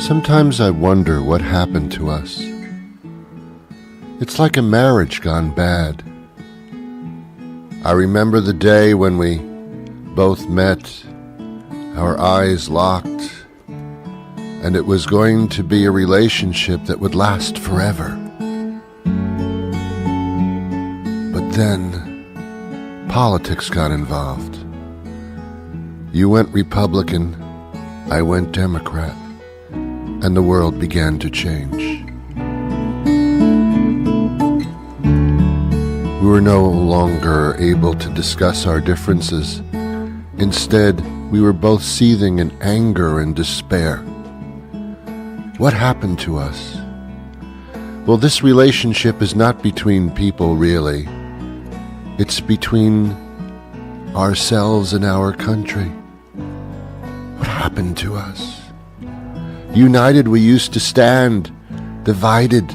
Sometimes I wonder what happened to us. It's like a marriage gone bad. I remember the day when we both met, our eyes locked, and it was going to be a relationship that would last forever. But then, politics got involved. You went Republican, I went Democrat, and the world began to change. We were no longer able to discuss our differences. Instead, we were both seething in anger and despair. What happened to us? Well, this relationship is not between people, really. It's between ourselves and our country. What happened to us? United we used to stand, divided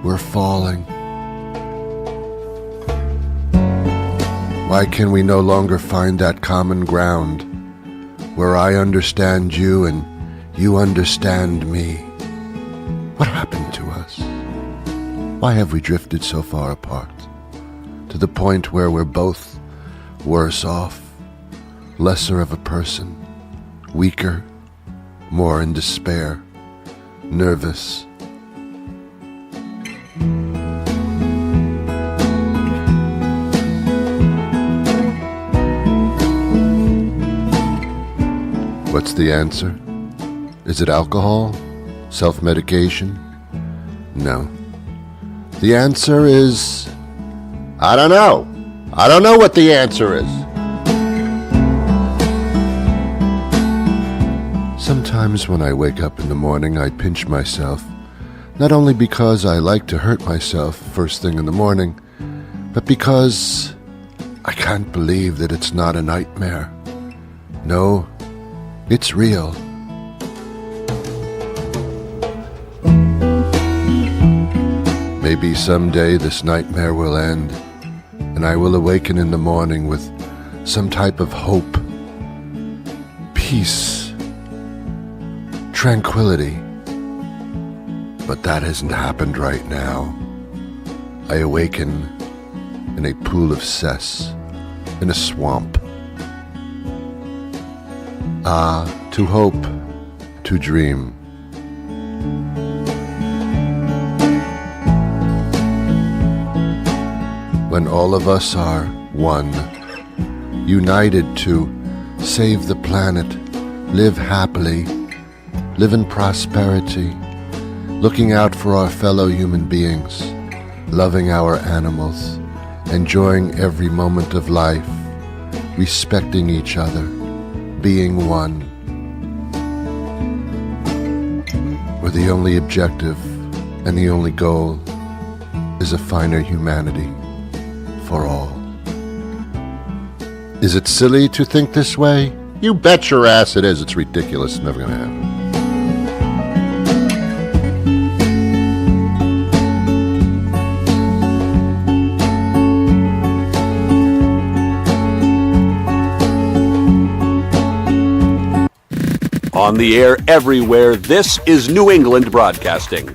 we're falling. Why can we no longer find that common ground where I understand you and you understand me? What happened to us? Why have we drifted so far apart, to the point where we're both worse off, lesser of a person, weaker, more in despair, nervous? What's the answer? Is it alcohol? Self-medication? No. The answer is, I don't know. I don't know what the answer is. Sometimes when I wake up in the morning, I pinch myself, not only because I like to hurt myself first thing in the morning, but because I can't believe that it's not a nightmare. No, it's real. Maybe someday this nightmare will end, and I will awaken in the morning with some type of hope, peace, tranquility. But that hasn't happened right now. I awaken in a pool of cess, in a swamp. Ah, to hope, to dream. When all of us are one, united to save the planet, live happily, live in prosperity, looking out for our fellow human beings, loving our animals, enjoying every moment of life, respecting each other, being one, where the only objective and the only goal is a finer humanity for all. Is it silly to think this way? You bet your ass it is. It's ridiculous. It's never going to happen. On the air everywhere, this is New England Broadcasting.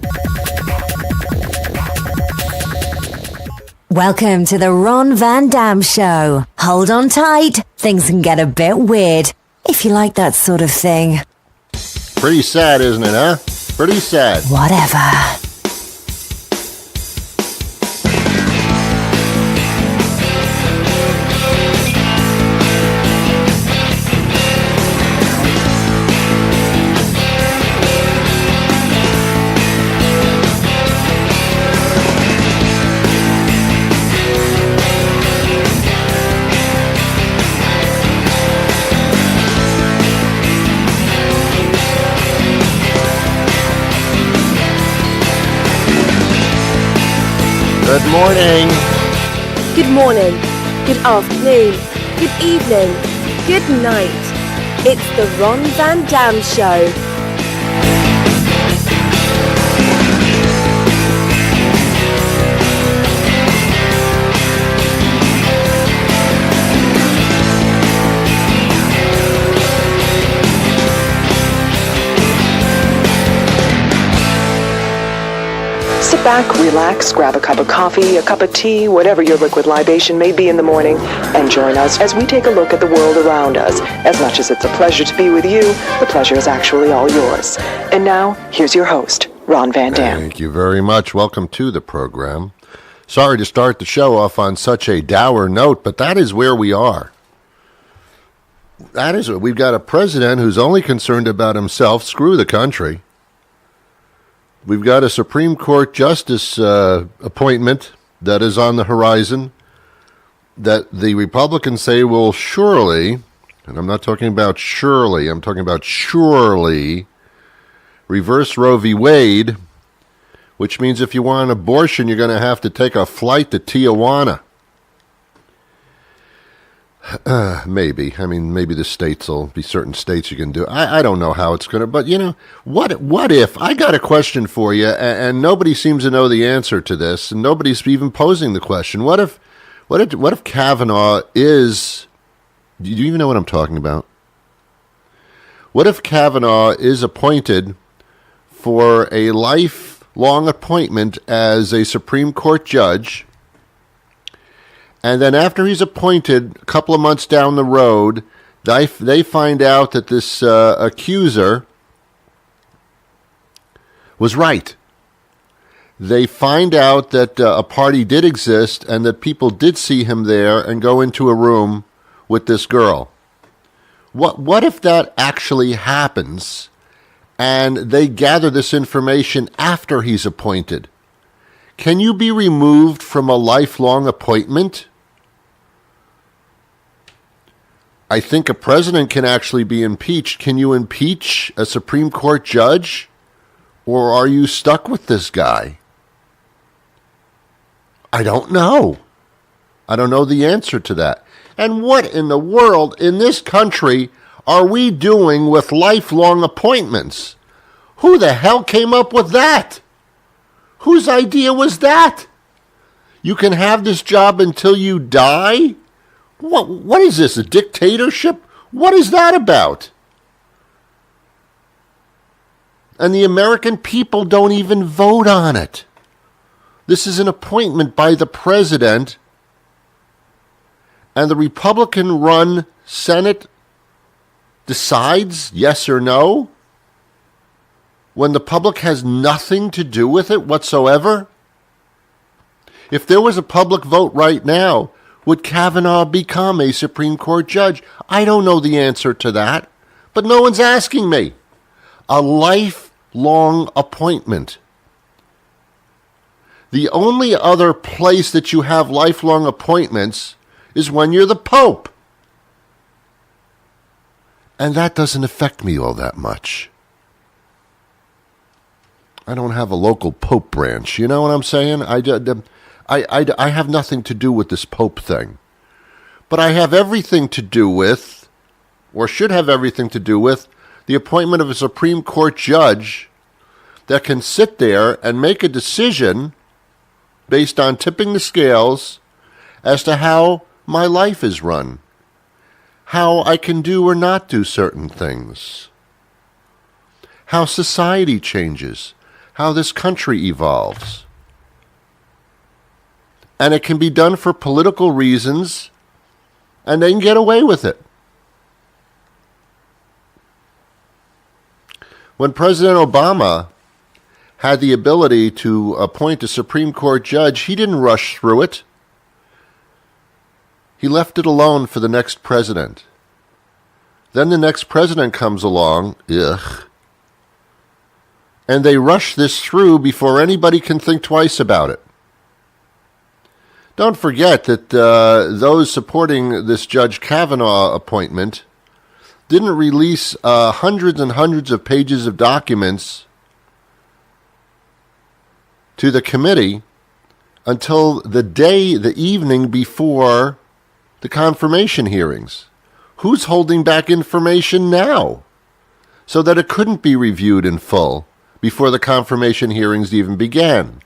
Welcome to the Ron Van Dam Show. Hold on tight. Things can get a bit weird, if you like that sort of thing. Pretty sad, isn't it, huh? Pretty sad. Whatever. Good morning. Good morning, good afternoon, good evening, good night. It's the Ron Van Dam Show. back, relax, grab a cup of coffee, a cup of tea, whatever your liquid libation may be in the morning, and join us as we take a look at the world around us. As much as it's a pleasure to be with you, the pleasure is actually all yours. And now, here's your host, Ron Van Dam. Thank you very much. Welcome to the program. Sorry to start the show off on such a dour note, but that is where we are. That is what we've got, a president who's only concerned about himself. Screw the country. We've got a Supreme Court justice appointment that is on the horizon that the Republicans say will surely, and I'm not talking about surely, I'm talking about surely, reverse Roe v. Wade, which means if you want an abortion, you're going to have to take a flight to Tijuana. Maybe. I mean, maybe the states will be certain states you can do. I don't know how it's going to, but you know, what if, I got a question for you, and nobody seems to know the answer to this, and nobody's even posing the question. What if Kavanaugh is, do you even know what I'm talking about? What if Kavanaugh is appointed for a lifelong appointment as a Supreme Court judge, and then after he's appointed, a couple of months down the road, they find out that this accuser was right. They find out that a party did exist and that people did see him there and go into a room with this girl. What if that actually happens and they gather this information after he's appointed? Can you be removed from a lifelong appointment? I think a president can actually be impeached. Can you impeach a Supreme Court judge? Or are you stuck with this guy? I don't know. I don't know the answer to that. And what in the world in this country are we doing with lifelong appointments? Who the hell came up with that? Whose idea was that? You can have this job until you die? What is this, a dictatorship? What is that about? And the American people don't even vote on it. This is an appointment by the president, and the Republican-run Senate decides yes or no when the public has nothing to do with it whatsoever? If there was a public vote right now, would Kavanaugh become a Supreme Court judge? I don't know the answer to that, but no one's asking me. A lifelong appointment. The only other place that you have lifelong appointments is when you're the Pope. And that doesn't affect me all that much. I don't have a local Pope branch, you know what I'm saying? I have nothing to do with this Pope thing. But I have everything to do with, or should have everything to do with, the appointment of a Supreme Court judge that can sit there and make a decision based on tipping the scales as to how my life is run, how I can do or not do certain things, how society changes, how this country evolves. And it can be done for political reasons, and they can get away with it. When President Obama had the ability to appoint a Supreme Court judge, he didn't rush through it. He left it alone for the next president. Then the next president comes along, and they rush this through before anybody can think twice about it. Don't forget that those supporting this Judge Kavanaugh appointment didn't release hundreds and hundreds of pages of documents to the committee until the evening before the confirmation hearings. Who's holding back information now so that it couldn't be reviewed in full before the confirmation hearings even began?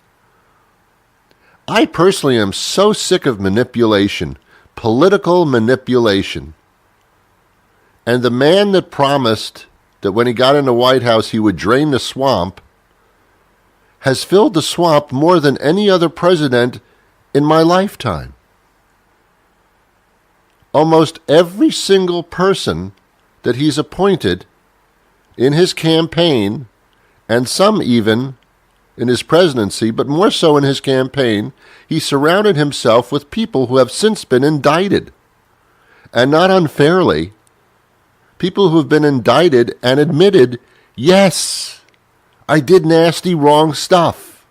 I personally am so sick of manipulation, political manipulation. And the man that promised that when he got in the White House he would drain the swamp has filled the swamp more than any other president in my lifetime. Almost every single person that he's appointed in his campaign, and some even in his presidency, but more so in his campaign, he surrounded himself with people who have since been indicted. And not unfairly, people who have been indicted and admitted, yes, I did nasty, wrong stuff.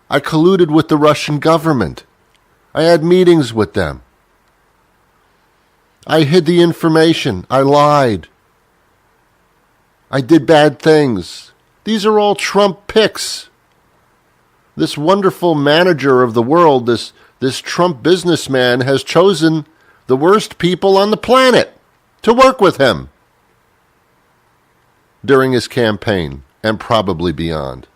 I colluded with the Russian government. I had meetings with them. I hid the information. I lied. I did bad things. These are all Trump picks. This wonderful manager of the world, this Trump businessman, has chosen the worst people on the planet to work with him during his campaign and probably beyond.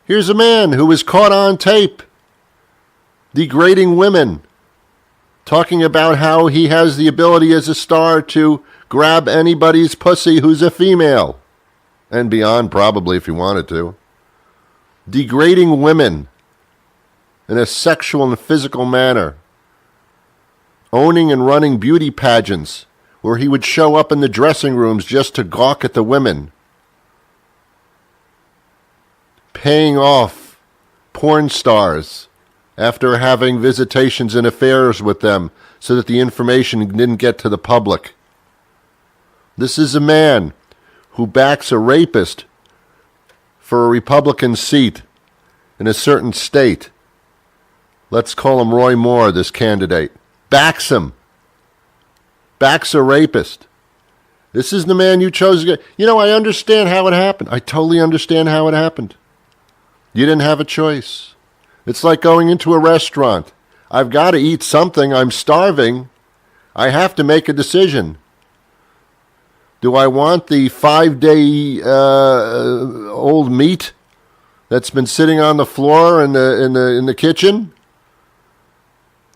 Here's a man who was caught on tape degrading women, talking about how he has the ability as a star to grab anybody's pussy who's a female, and beyond probably if he wanted to. Degrading women in a sexual and physical manner. Owning and running beauty pageants where he would show up in the dressing rooms just to gawk at the women. Paying off porn stars after having visitations and affairs with them so that the information didn't get to the public. This is a man who backs a rapist for a Republican seat in a certain state. Let's call him Roy Moore, this candidate. Backs him. Backs a rapist. This is the man you chose. You know, I understand how it happened. I totally understand how it happened. You didn't have a choice. It's like going into a restaurant. I've got to eat something. I'm starving. I have to make a decision. Do I want the 5-day old meat that's been sitting on the floor in the kitchen?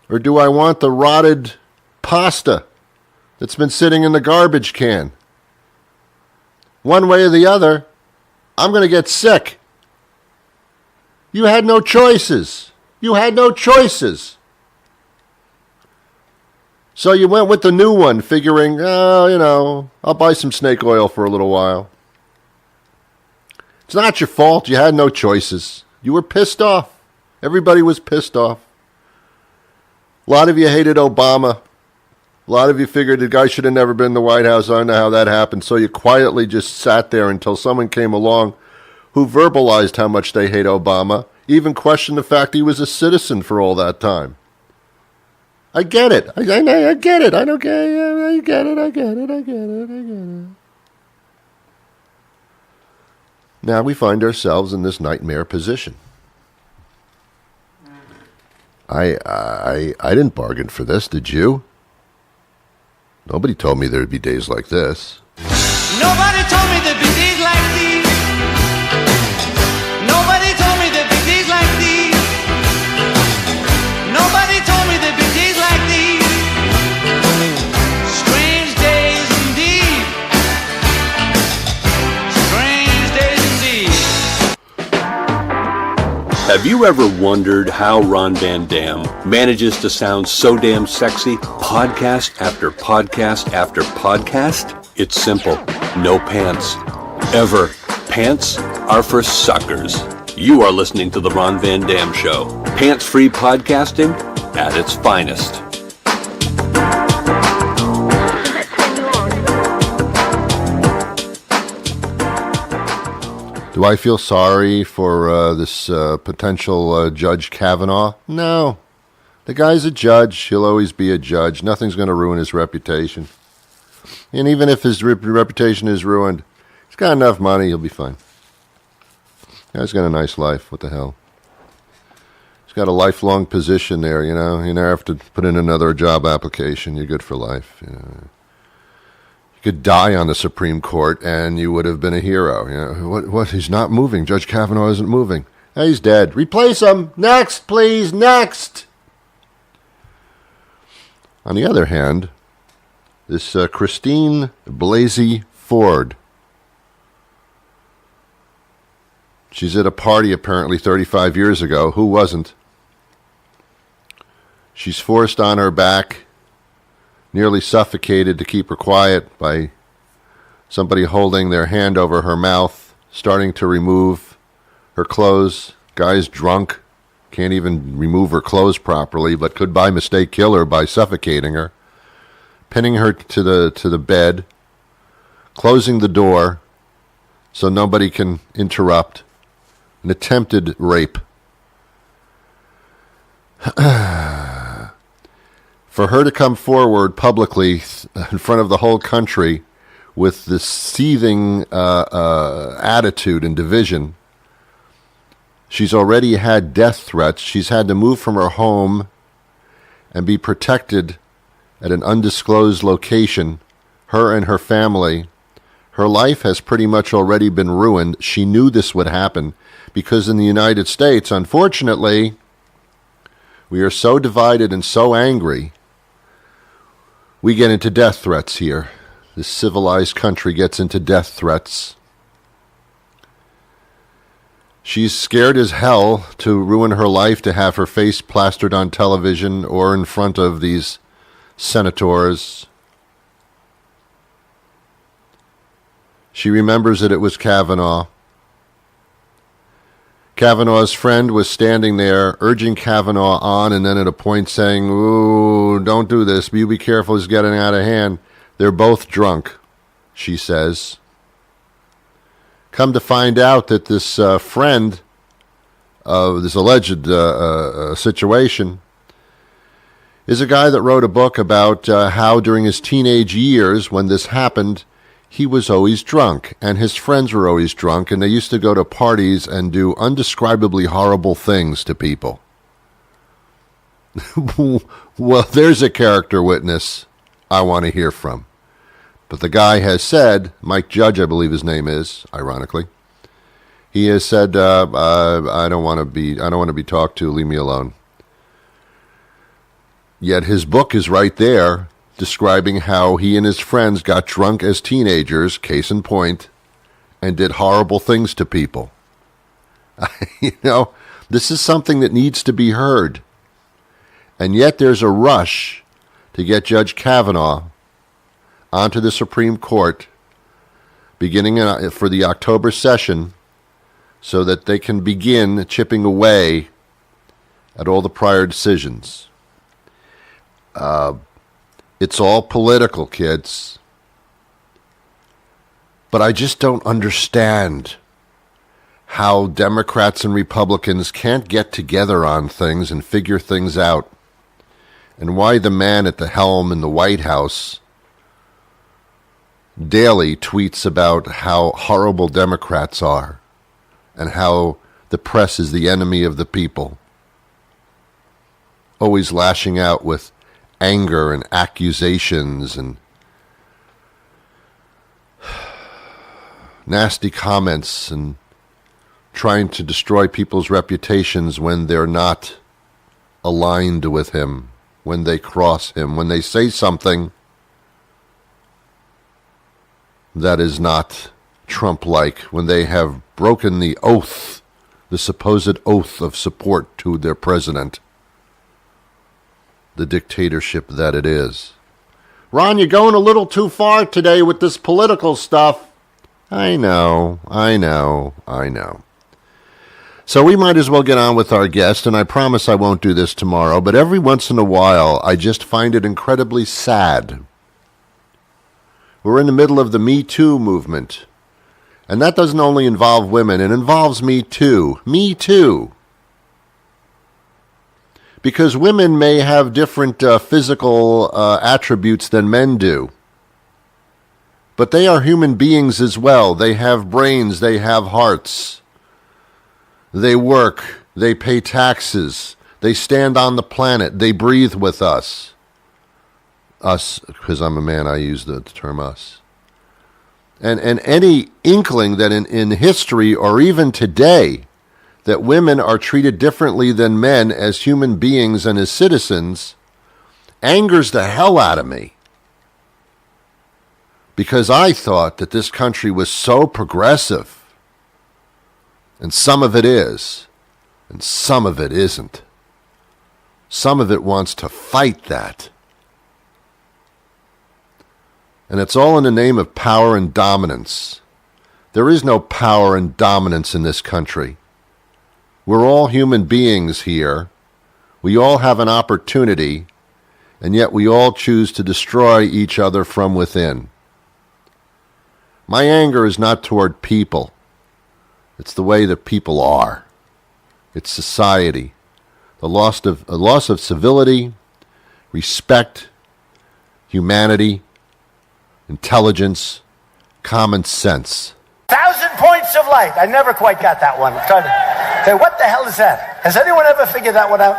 Or do I want the rotted pasta that's been sitting in the garbage can? One way or the other, I'm going to get sick. You had no choices. You had no choices. So you went with the new one, figuring, I'll buy some snake oil for a little while. It's not your fault. You had no choices. You were pissed off. Everybody was pissed off. A lot of you hated Obama. A lot of you figured the guy should have never been in the White House. I don't know how that happened. So you quietly just sat there until someone came along who verbalized how much they hate Obama, even questioned the fact he was a citizen for all that time. I get it. I get it. I don't get it. I get it. I get it. I get it. I get it. Now we find ourselves in this nightmare position. I didn't bargain for this, did you? Nobody told me there'd be days like this. Nobody told me there'd be days like these. Nobody told me there'd be days like these. Nobody told me there'd be days like these. Strange days indeed. Strange days indeed. Have you ever wondered how Ron Van Dam manages to sound so damn sexy, podcast after podcast after podcast? It's simple. No pants. Ever. Pants are for suckers. You are listening to The Ron Van Dam Show. Pants-free podcasting at its finest. Do I feel sorry for this potential Judge Kavanaugh? No. The guy's a judge. He'll always be a judge. Nothing's going to ruin his reputation. And even if his reputation is ruined, he's got enough money, he'll be fine. Guy's got a nice life. What the hell? He's got a lifelong position there, you know. You never have to put in another job application. You're good for life. You know. You could die on the Supreme Court and you would have been a hero. You know, what? He's not moving. Judge Kavanaugh isn't moving. He's dead. Replace him. Next, please. Next. On the other hand, this Christine Blasey Ford, She's at a party apparently 35 years ago. Who wasn't? She's forced on her back, nearly suffocated to keep her quiet by somebody holding their hand over her mouth, starting to remove her clothes. Guy's drunk, can't even remove her clothes properly, but could by mistake kill her by suffocating her, pinning her to the bed, closing the door so nobody can interrupt. An attempted rape. For her to come forward publicly in front of the whole country with this seething attitude and division. She's already had death threats. She's had to move from her home and be protected at an undisclosed location, her and her family. Her life has pretty much already been ruined. She knew this would happen because in the United States, unfortunately, we are so divided and so angry, we get into death threats here. This civilized country gets into death threats. She's scared as hell to ruin her life, to have her face plastered on television or in front of these senators. She remembers that it was Kavanaugh. Kavanaugh's friend was standing there urging Kavanaugh on, and then at a point saying, "Ooh, don't do this. You be careful, it's getting out of hand." They're both drunk, she says. Come to find out that this friend of this alleged situation is a guy that wrote a book about how during his teenage years, when this happened, he was always drunk, and his friends were always drunk, and they used to go to parties and do undescribably horrible things to people. Well, there's a character witness I want to hear from. But the guy has said, Mike Judge, I believe his name is, ironically, he has said, I don't want to be talked to, leave me alone. Yet his book is right there, describing how he and his friends got drunk as teenagers, case in point, and did horrible things to people. You know, this is something that needs to be heard. And yet there's a rush to get Judge Kavanaugh onto the Supreme Court, beginning for the October session, so that they can begin chipping away at all the prior decisions. It's all political, kids. But I just don't understand how Democrats and Republicans can't get together on things and figure things out, and why the man at the helm in the White House daily tweets about how horrible Democrats are and how the press is the enemy of the people, always lashing out with anger and accusations and nasty comments and trying to destroy people's reputations when they're not aligned with him, when they cross him, when they say something that is not Trump-like, when they have broken the oath, the supposed oath of support to their president, the dictatorship that it is. Ron, you're going a little too far today with this political stuff. I know. So we might as well get on with our guest, and I promise I won't do this tomorrow, but every once in a while I just find it incredibly sad. We're in the middle of the Me Too movement, and that doesn't only involve women, it involves me too. Me too. Because women may have different physical attributes than men do. But they are human beings as well. They have brains, they have hearts. They work, they pay taxes, they stand on the planet, they breathe with us. Us, because I'm a man, I use the term us. And any inkling that in history or even today that women are treated differently than men as human beings and as citizens angers the hell out of me. Because I thought that this country was so progressive And some of it is, and some of it isn't. Some of it wants to fight that. And it's all in the name of power and dominance. There is no power and dominance in this country. We're all human beings here. We all have an opportunity, and yet we all choose to destroy each other from within. My anger is not toward people. It's the way that people are. It's society. A loss of civility, respect, humanity, intelligence, common sense. 1,000 points of light. I never quite got that one. I'm trying to say, what the hell is that? Has anyone ever figured that one out?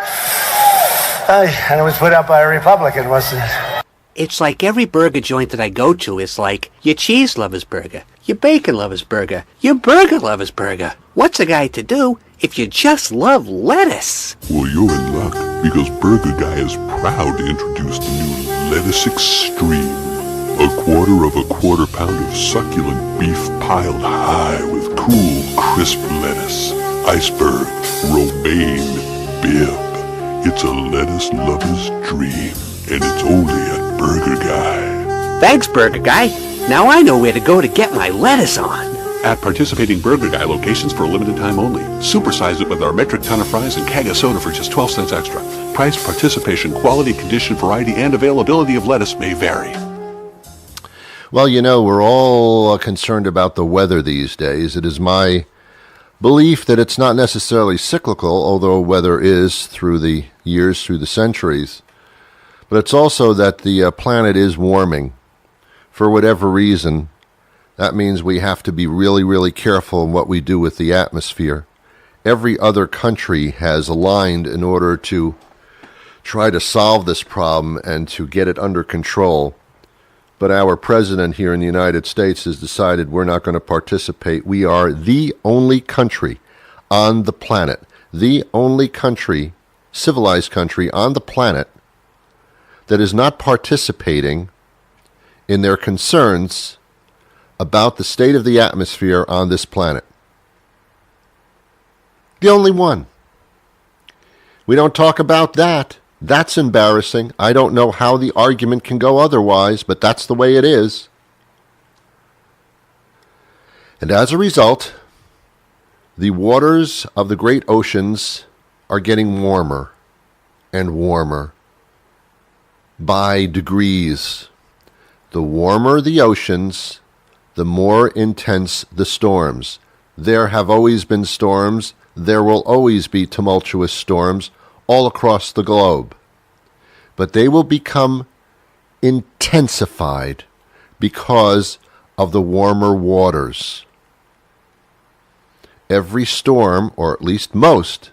And it was put out by a Republican, wasn't it? It's like every burger joint that I go to is like your cheese lover's burger, your bacon lover's burger, your burger lover's burger. What's a guy to do if you just love lettuce? Well, you're in luck, because Burger Guy is proud to introduce the new Lettuce Extreme. A quarter pound of succulent beef piled high with cool, crisp lettuce, iceberg, romaine, bib. It's a lettuce lover's dream, and it's only at Burger Guy. Thanks, Burger Guy. Now I know where to go to get my lettuce on. At participating Burger Guy locations for a limited time only. Supersize it with our metric ton of fries and keg of soda for just 12 cents extra. Price, participation, quality, condition, variety, and availability of lettuce may vary. Well, you know, we're all concerned about the weather these days. It is my belief that it's not necessarily cyclical, although weather is through the years, through the centuries. But it's also that the planet is warming. For whatever reason, that means we have to be really, really careful in what we do with the atmosphere. Every other country has aligned in order to try to solve this problem and to get it under control. But our president here in the United States has decided we're not going to participate. We are the only country on the planet, the only country, civilized country on the planet that is not participating in their concerns about the state of the atmosphere on this planet. The only one. We don't talk about that. That's embarrassing. I don't know how the argument can go otherwise, but that's the way it is. And as a result, the waters of the great oceans are getting warmer and warmer by degrees. The warmer the oceans, the more intense the storms. There have always been storms. There will always be tumultuous storms all across the globe. But they will become intensified because of the warmer waters. Every storm, or at least most,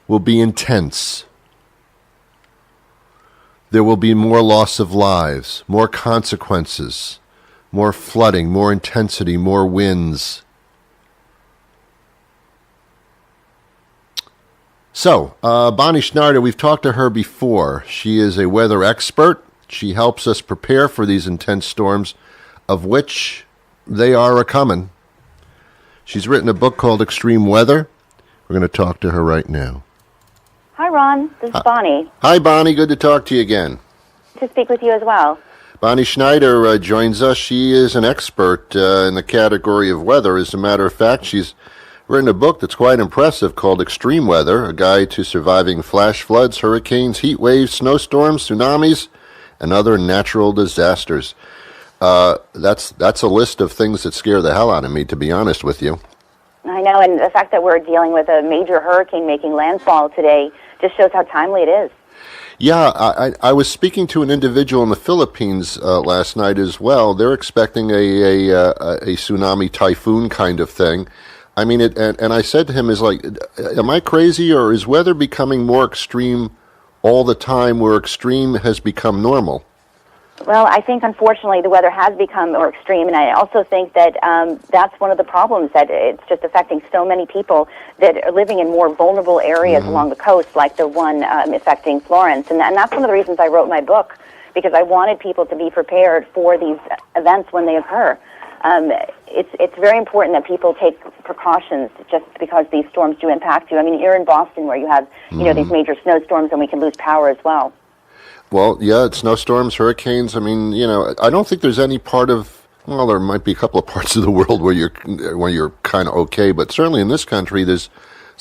will be intense. There will be more loss of lives, more consequences, more flooding, more intensity, more winds. So, Bonnie Schneider, we've talked to her before. She is a weather expert. She helps us prepare for these intense storms, of which they are a-coming. She's written a book called Extreme Weather. We're going to talk to her right now. Hi, Ron. This is Bonnie. Hi, Bonnie. Good to talk to you again. To speak with you as well. Bonnie Schneider joins us. She is an expert in the category of weather. As a matter of fact, she's written a book that's quite impressive called Extreme Weather, a guide to surviving flash floods, hurricanes, heat waves, snowstorms, tsunamis, and other natural disasters. That's a list of things that scare the hell out of me, to be honest with you. I know, and the fact that we're dealing with a major hurricane making landfall today just shows how timely it is. Yeah, I was speaking to an individual in the Philippines last night as well. They're expecting a tsunami typhoon kind of thing. I mean, and I said to him, am I crazy, or is weather becoming more extreme all the time where extreme has become normal? Well, I think, unfortunately, the weather has become more extreme, and I also think that that's one of the problems, that it's just affecting so many people that are living in more vulnerable areas along the coast, like the one affecting Florence. And that's one of the reasons I wrote my book, because I wanted people to be prepared for these events when they occur. it's very important that people take precautions just because these storms do impact you. I mean, you're in Boston where you have, these major snowstorms and we can lose power as well. Well, yeah, it's snowstorms, hurricanes. I mean, I don't think there's any part of, well, there might be a couple of parts of the world where you're kind of okay, but certainly in this country, there's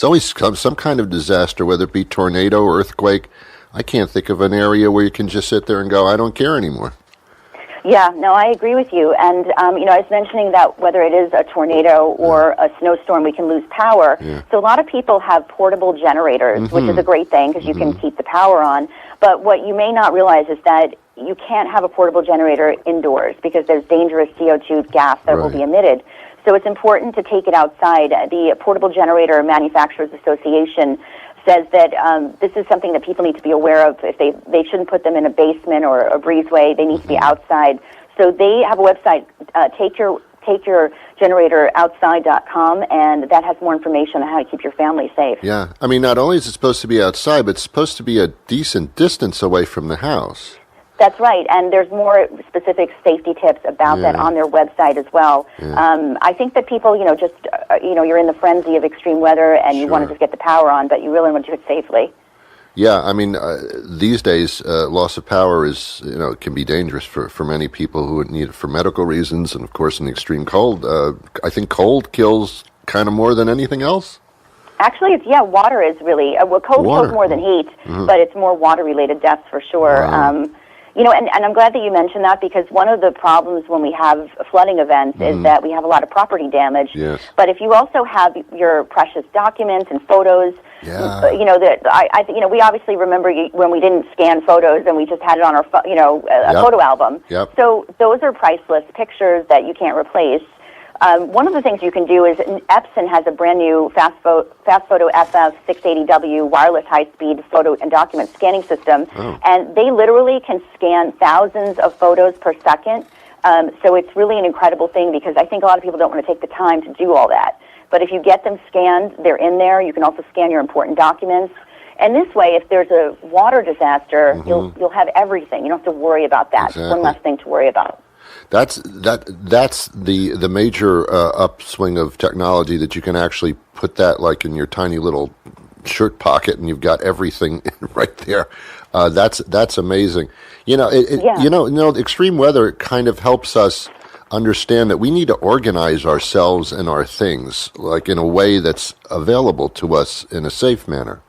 always some kind of disaster, whether it be tornado or earthquake. I can't think of an area where you can just sit there and go, I don't care anymore. Yeah, no, I agree with you. And, I was mentioning that whether it is a tornado or a snowstorm, we can lose power. Yeah. So a lot of people have portable generators, which is a great thing because you can keep the power on. But what you may not realize is that you can't have a portable generator indoors because there's dangerous CO2 gas that will be emitted. So it's important to take it outside. The Portable Generator Manufacturers Association says that this is something that people need to be aware of. If they shouldn't put them in a basement or a breezeway. They need to be outside. So they have a website, takeyourgeneratoroutside.com, and that has more information on how to keep your family safe. Yeah. I mean, not only is it supposed to be outside, but it's supposed to be a decent distance away from the house. That's right, and there's more specific safety tips about that on their website as well. Yeah. I think that people, you're in the frenzy of extreme weather and you want to just get the power on, but you really want to do it safely. Yeah, I mean, these days, loss of power is, can be dangerous for many people who need it for medical reasons, and of course in extreme cold. I think cold kills kind of more than anything else. Actually, water is really, cold kills more than heat, but it's more water-related deaths for sure. Wow. And I'm glad that you mentioned that because one of the problems when we have flooding events is that we have a lot of property damage. Yes. But if you also have your precious documents and photos, we obviously remember when we didn't scan photos and we just had it on our photo album. Yep. So those are priceless pictures that you can't replace. One of the things you can do is Epson has a brand new Fast Photo FF 680W wireless high-speed photo and document scanning system, and they literally can scan thousands of photos per second. So it's really an incredible thing because I think a lot of people don't want to take the time to do all that. But if you get them scanned, they're in there. You can also scan your important documents. And this way, if there's a water disaster, you'll have everything. You don't have to worry about that. Exactly. One less thing to worry about. That's the major upswing of technology, that you can actually put that like in your tiny little shirt pocket and you've got everything right there. That's amazing. Extreme weather kind of helps us understand that we need to organize ourselves and our things like in a way that's available to us in a safe manner.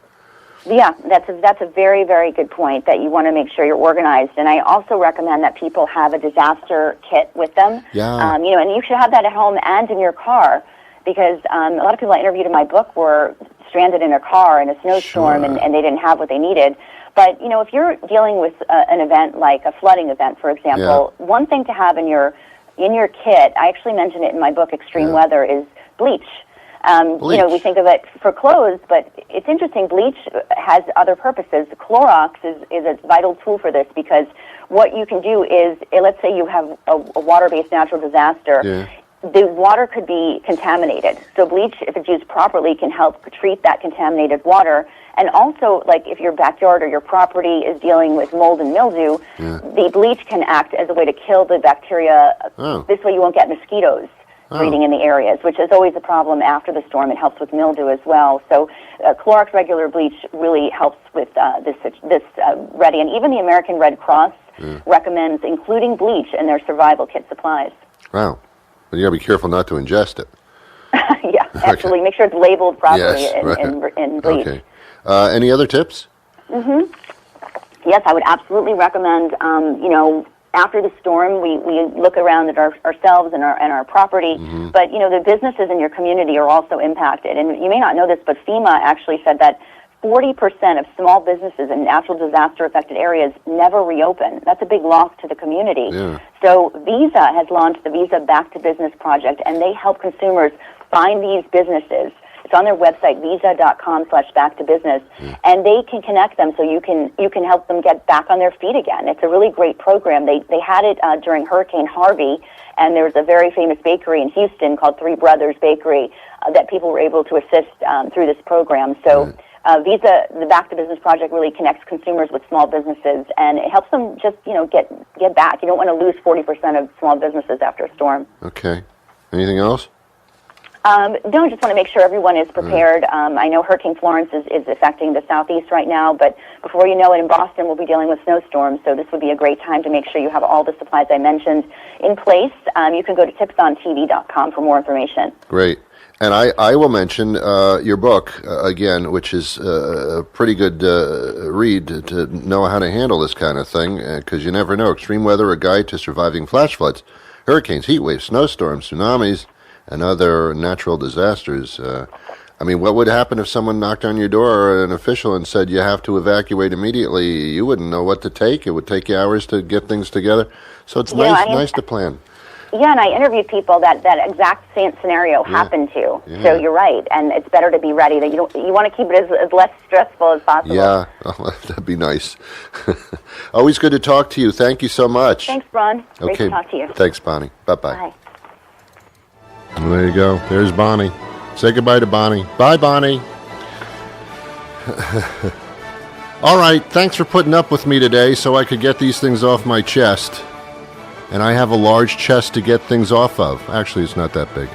Yeah, that's a very, very good point, that you want to make sure you're organized. And I also recommend that people have a disaster kit with them. Yeah. And you should have that at home and in your car because a lot of people I interviewed in my book were stranded in a car in a snowstorm and they didn't have what they needed. But, if you're dealing with an event like a flooding event, for example, one thing to have in your kit, I actually mentioned it in my book, Extreme Weather, is bleach. We think of it for clothes, but it's interesting. Bleach has other purposes. Clorox is a vital tool for this because what you can do is, let's say you have a water-based natural disaster, the water could be contaminated. So bleach, if it's used properly, can help treat that contaminated water. And also, like if your backyard or your property is dealing with mold and mildew, the bleach can act as a way to kill the bacteria. This way you won't get mosquitoes breeding in the areas, which is always a problem after the storm. It helps with mildew as well. So Clorox regular bleach really helps with this ready. And even the American Red Cross recommends including bleach in their survival kit supplies. Wow. But you got to be careful not to ingest it. Yeah, absolutely. Okay. Make sure it's labeled properly in bleach. Okay. Any other tips? Yes, I would absolutely recommend, after the storm, we look around at ourselves and our property, but, the businesses in your community are also impacted. And you may not know this, but FEMA actually said that 40% of small businesses in natural disaster-affected areas never reopen. That's a big loss to the community. Yeah. So Visa has launched the Visa Back to Business project, and they help consumers find these businesses. It's on their website, visa.com/back-to-business, and they can connect them so you can help them get back on their feet again. It's a really great program. They had it during Hurricane Harvey, and there was a very famous bakery in Houston called Three Brothers Bakery that people were able to assist through this program. So Visa, the Back to Business project, really connects consumers with small businesses, and it helps them just get back. You don't want to lose 40% of small businesses after a storm. Okay. Anything else? No, just want to make sure everyone is prepared. I know Hurricane Florence is affecting the southeast right now, but before you know it, in Boston, we'll be dealing with snowstorms, so this would be a great time to make sure you have all the supplies I mentioned in place. You can go to tipsontv.com for more information. Great. And I will mention your book, again, which is a pretty good read to know how to handle this kind of thing, because you never know. Extreme Weather, A Guide to Surviving Flash Floods, Hurricanes, Heat Waves, Snowstorms, Tsunamis, and other natural disasters. I mean, what would happen if someone knocked on your door, or an official, and said you have to evacuate immediately? You wouldn't know what to take. It would take you hours to get things together. So it's nice to plan. Yeah, and I interviewed people that exact same scenario happened to. Yeah. So you're right, and it's better to be ready. That you want to keep it as less stressful as possible. Yeah, that'd be nice. Always good to talk to you. Thank you so much. Thanks, Ron. Great to talk to you. Thanks, Bonnie. Bye-bye. Bye. Well, there you go. There's Bonnie. Say goodbye to Bonnie. Bye, Bonnie. All right, thanks for putting up with me today so I could get these things off my chest. And I have a large chest to get things off of. Actually, it's not that big.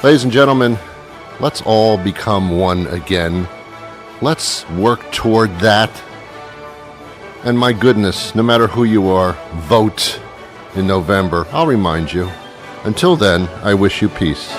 Ladies and gentlemen, let's all become one again. Let's work toward that. And my goodness, no matter who you are, vote in November. I'll remind you. Until then, I wish you peace.